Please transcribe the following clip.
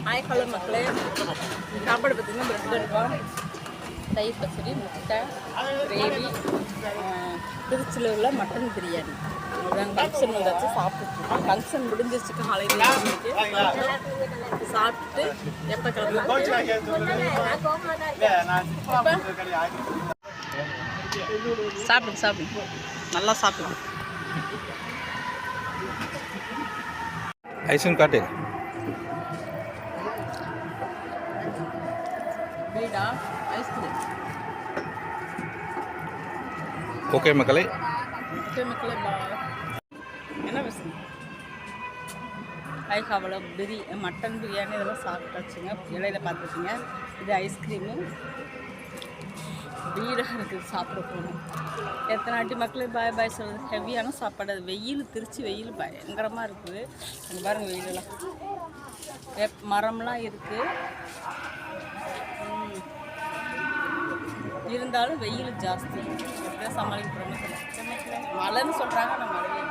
Hi hello மக்களே, சாப்பாடு பார்த்திங்கன்னா பிரெட் இருக்கும், தயிர் பச்சடி, முட்டை, கிரேவி, திருச்சியில் உள்ள மட்டன் பிரியாணி. அதான் ஃபங்க்ஷன் வந்தாச்சு, சாப்பிட்டுருக்கோம். ஃபங்க்ஷன் முடிஞ்சிருச்சு காலையில் சாப்பிட்டுட்டு எப்போ கிளம்பலாம் சாப்பிடு நல்லா சாப்பிடுங்க. ஐஸ்கிரீம் காட்டு. வீடா ஐஸ்கிரீம். ஓகே மக்களே, என்ன பேசுங்க. ஹை ஹவலோ மட்டன் பிரியாணி இதெல்லாம் சாப்பிட்டாச்சுங்க. இலையில பார்த்துருக்கீங்க. இது ஐஸ்கிரீமு வீடாக இருக்குது. சாப்பிட போகணும். எத்தனை வாட்டி மக்களே பாய் பாய் சொல்கிறது. ஹெவியான சாப்பாடு. அது வெயில், திருச்சி வெயில் பயங்கரமாக இருக்குது. அங்கே பாருங்கள் வெயிலெல்லாம். மரம்லாம் இருக்குது, இருந்தாலும் வெயில் ஜாஸ்தி. எப்படியா சமாளிக்கிறோன்னு சொல்ல. மழைன்னு சொல்கிறாங்க, நான் மழையே